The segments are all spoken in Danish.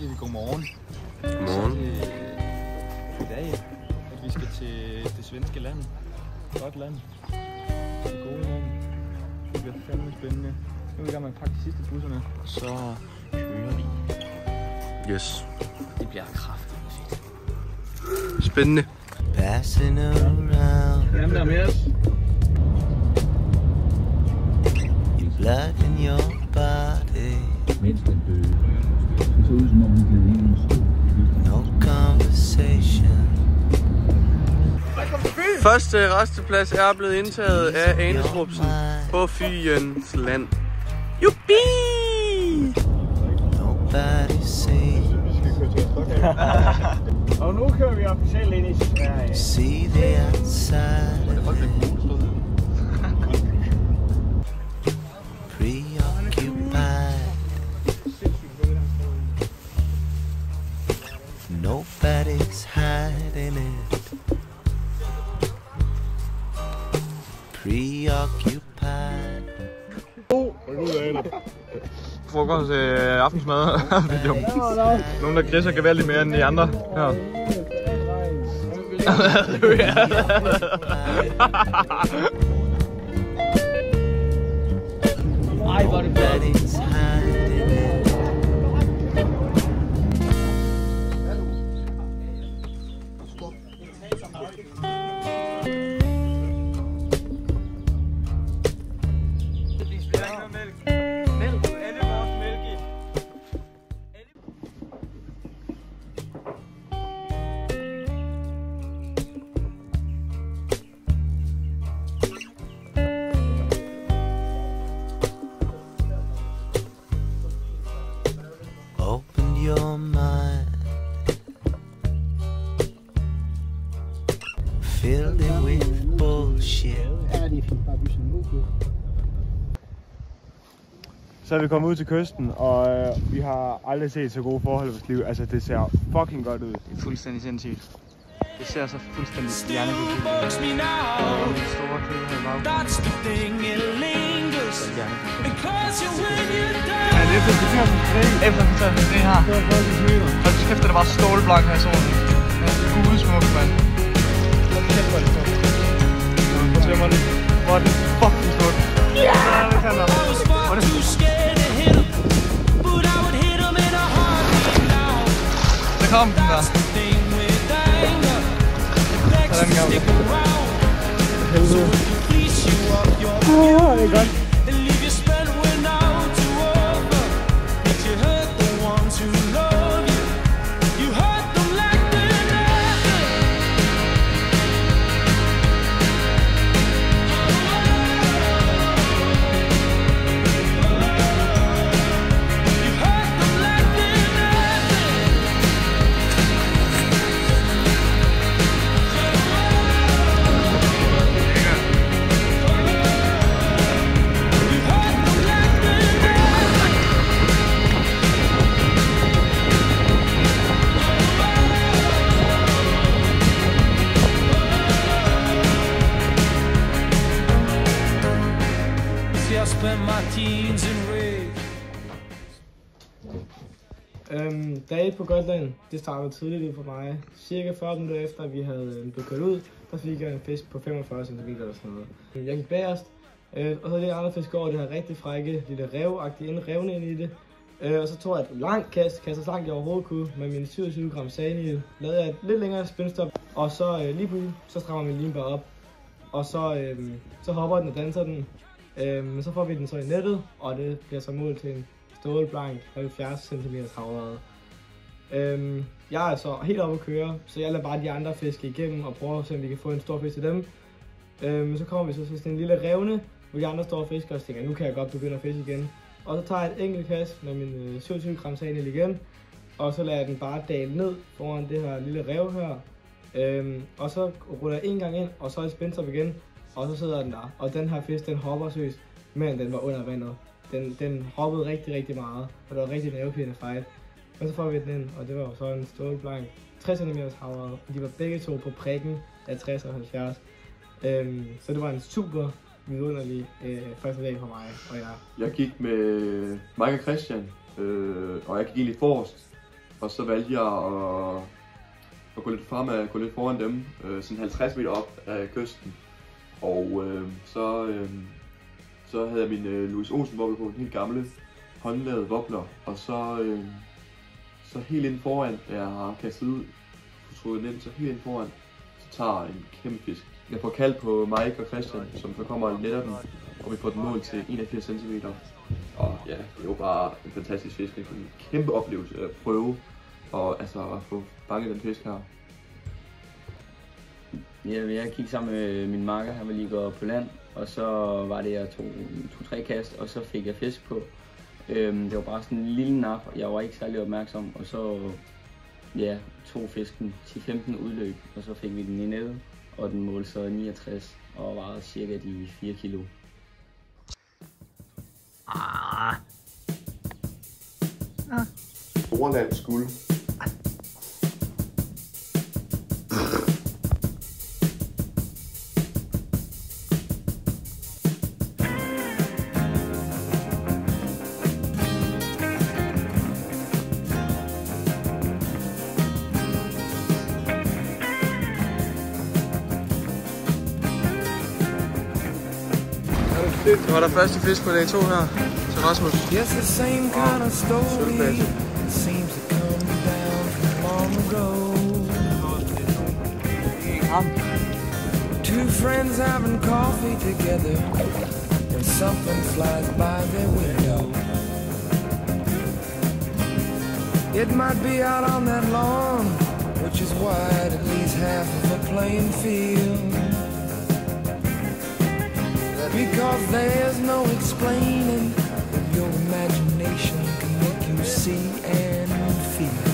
siger vi godmorgen. Godmorgen. I dag, at vi skal til det svenske land. Godt land. Det gode land. Det bliver fandme spændende. Nu er vi i gang med at pakke de sidste busserne, og så kører vi. Yes. Det bliver kraftigt fedt. Spændende. Passing around. Jamen der er med os. Your blood in your body. Mens den døde. Det så ud som om hun blev en stor. No conversation. Første resteplads er blevet indtaget af Anesrupsen på Fyens land. Jubi! Nobody say. Og nu kører vi officielt ind i Sverige. See the outside. Preoccupied. Nobody's hiding it. Preoccupied. Frokost til aftensmad. Nogle der grisser kan være lidt mere end de andre. Ja. Ej, hvor er det nobody's hiding it. Open your mind. Filled it with bullshit. Så er vi kommet ud til kysten, og vi har aldrig set så gode forhold i vores liv. Altså, det ser fucking godt ud. Det er fuldstændig sindssygt. Det ser så fuldstændig hjernedødt ud. De store kløver her i baggrunden. Ja, det er efter 2003. Efter 2003 her. Det var faktisk meter. Hold kæft, det var stålblank her i solen. Ja, det er gudsmukt, mand. Hold kæft, hvor er det stort. Hvor er det fucking stort. Ja! Det kan der. Hvor er det stort. Så kom den der. Sådan gør vi. Helvede. Det er godt. Dag på Gotland, det startede tidligt ud for mig. Cirka 40 minutter efter vi havde blevet kørt ud, der fik jeg en fisk på 45 cm eller sådan noget. Jeg gik bagerst, og så lidt andre fisk over, det her rigtig frække lille revagtige revne ind i det. Og så tog jeg et langt kast så langt jeg overhovedet kunne, med mine 27 gram sandil. Lavede jeg et lidt længere spændstop, og så lige pludselig, så strammer min lim bare op. Og så hopper den og danser den. Men så får vi den så i nettet, og det bliver så mål til en stålblank 70 cm havrede. Jeg er så helt oppe at køre, så jeg lader bare de andre fiske igennem og prøver at se, om vi kan få en stor fisk til dem. Så kommer vi så til sådan en lille revne, hvor de andre store fiskere tænker, nu kan jeg godt begynde at fiske igen. Og så tager jeg et enkelt kast med min 27 gram sandil igen, og så lader jeg den bare dale ned foran det her lille rev her. Og så ruller jeg en gang ind, og så er jeg spændt op igen, og så sidder den der. Og den her fisk, den hopper søs, men den var under vandet. Den hoppede rigtig, rigtig meget, og det var rigtig nervepirrende fight. Og så får vi den ind, og det var jo så en stålblank 60 cm havrede, og de var begge to på prikken af 60 og 70. Så det var en super vidunderlig første dag for mig og jeg. Jeg gik med Mike og Christian, og jeg gik egentlig forrest. og så valgte jeg at gå lidt foran dem, sådan 50 meter op af kysten. Og så havde jeg min Louis Olsen wobbler på, en helt gamle håndlavede wobbler, og så helt ind foran, da jeg har kastet ud, trukket den ind, så helt ind foran, så tager en kæmpe fisk. Jeg får kald på Mike og Christian, som så kommer og letter den, og vi får den mål til 81 cm. Og ja, det er jo bare en fantastisk fisk, en kæmpe oplevelse at prøve, og altså at få fanget den fisk her. Ja, jeg gik sammen med min makker, han var lige gået på land, og så var det, jeg tog 3 kast, og så fik jeg fisk på. Det var bare sådan en lille nap, jeg var ikke særlig opmærksom, og så ja, tog fisken 10-15 udløb, og så fik vi den i nettet, og den målte så 69 og vejede cirka de 4 kilo. Storlands guld. Det var der første fisk på dag 2 her til Rasmus. Yes, the same kind of story seems to come down from long ago. Two friends having coffee together when something flies by their window. It might be out on that lawn, which is wide at least half of a playing field. Because there's no explaining what your imagination can make you see and feel.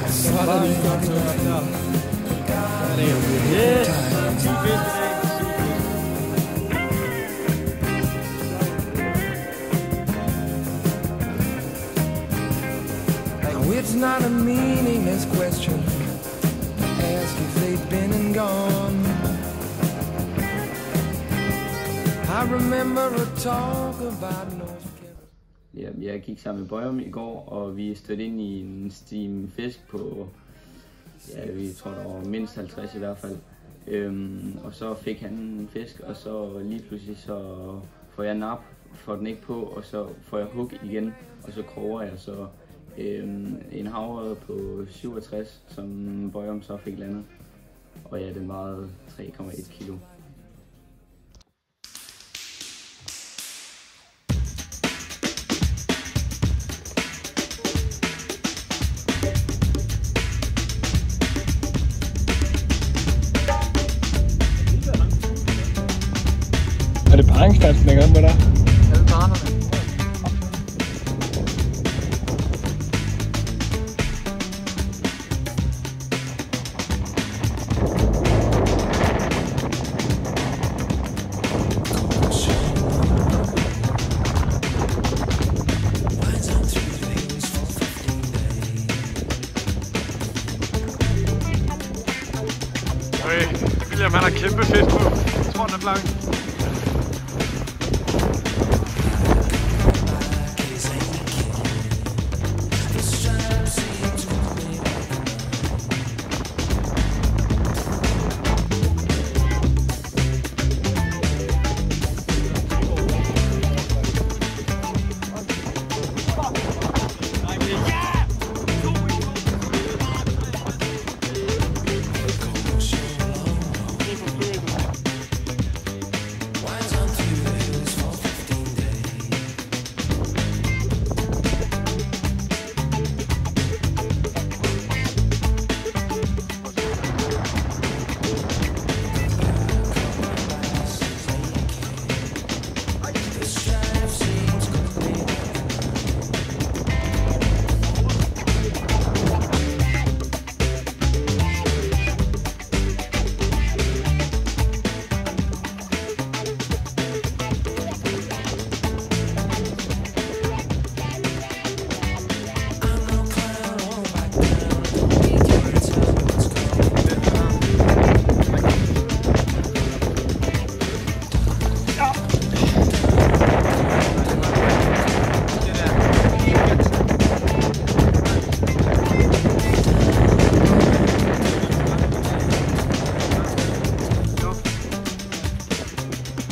Somebody got to know. Now it's not a meaningless question to ask if they've been and gone. I remember a talk about North Carolina. Ja, jeg gik sammen med Bøjum i går, og vi stødte ind i en stim fisk på, ja, vi tror der var mindst 50 i hvert fald. Og så fik han en fisk, og så lige pludselig så får jeg nap, får den ikke på, og så får jeg hug igen, og så kroger jeg så en havre på 67, som Bøjum så fik landet. Og ja, den vejede 3,1 kilo. Er det paringsdansen, der gør med dig? Alle barnerne. William, han har kæmpe fisk på. Jeg tror, den er blank.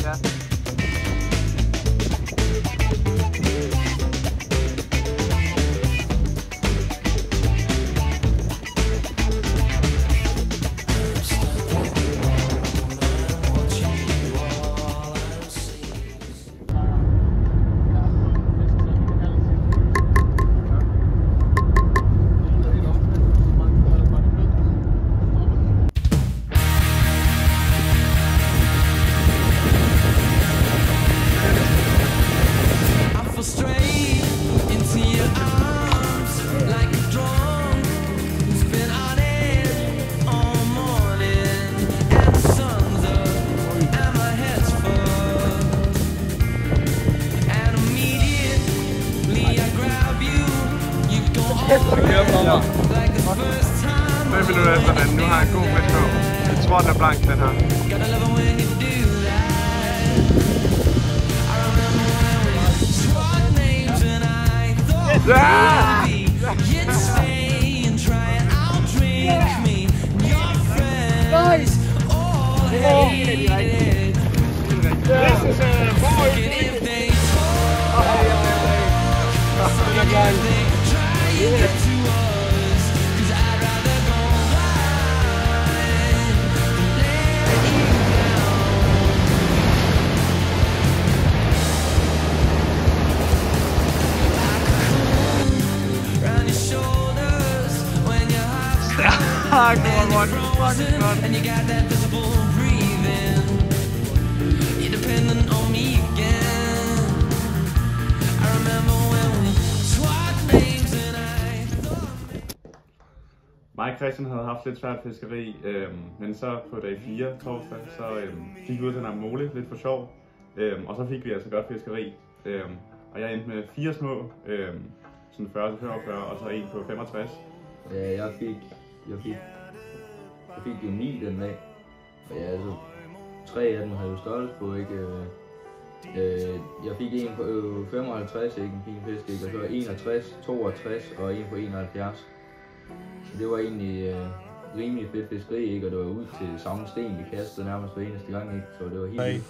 Ja. Minutter efter den. Nu har jeg en god fisk på. Jeg tror, den er blank, den her. Ja! And you got that visible breathing. You're dependent on me again. I remember when we swapped names and I thought. Mig og Christian havde haft lidt svært fiskeri, men så på dag 4 torsdag, så gik vi ud til Namole lidt for sjov, og så fik vi altså godt fiskeri. Og jeg endte med 4 små, sådan 40-45, og så en på 65. Jeg fik jo 9 den dag, og ja, altså 3 af dem havde jo størrelse på, ikke? Jeg fik en på 55, ikke en fin fisk, ikke? Og så 61, 62 og en på 71. Så det var egentlig rimelig fedt fiskeri, ikke? Og det var ud til samme sten, vi kastede nærmest hver eneste gang, ikke? Så det var helt vildt.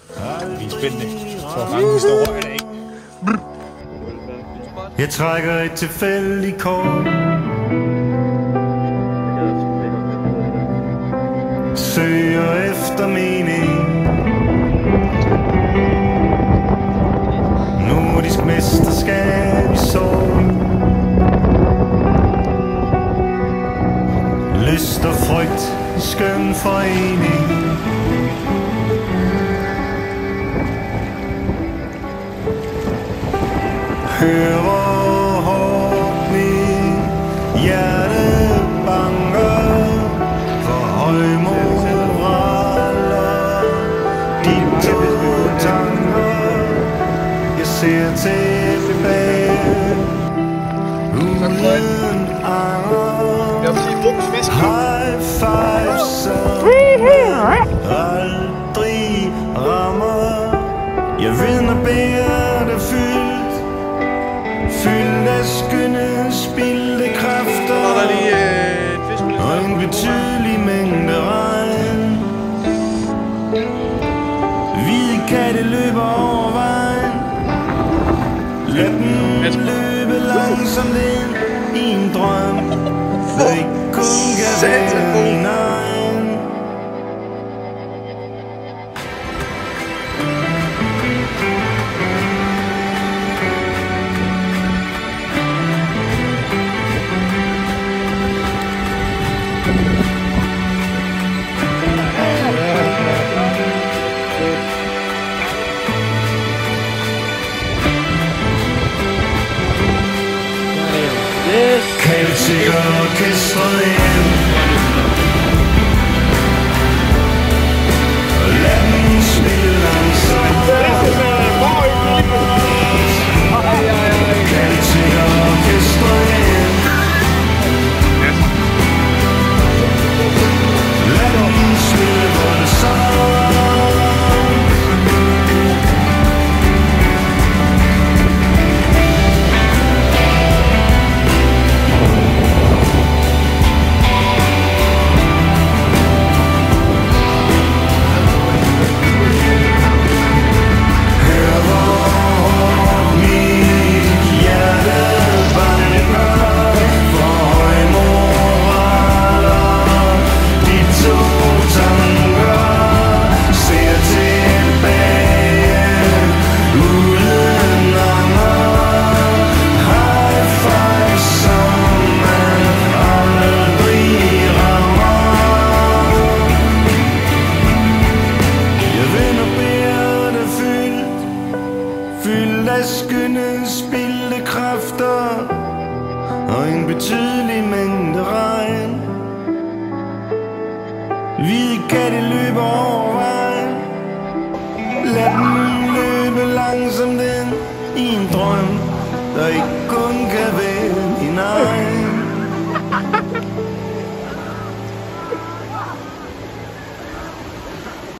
Det er spændende. Så mange historier er det ikke. Jeg trækker et tilfældigt kort. Søger efter mening. Nordisk mesterskab i sol. Lyst og frygt, skøn forening. Hør hvor hårdt mit hjerte banker. For højmoraler, de to tanker. Jeg ser tilbage uden anger. High five som aldrig rammer. Jeg vidner bærer det fyldt, fyldt af skønne spildte kræfter. Og en betydelig mængde regn. Hvide katte løber over vejen. Lad den løbe langsomt ind i en drøm. Der ikke kun kan være min egen. Celtic orkestret hjem. Lad den spille langsomt. Celtic orkestret hjem. Lad den spille voldsomt. friskende spildte kræfter og en betydelig mængde regn. Hvide katte løber over vejen. Lad dem løbe langsomt ind i en drøm, der ikke kun kan være din egen.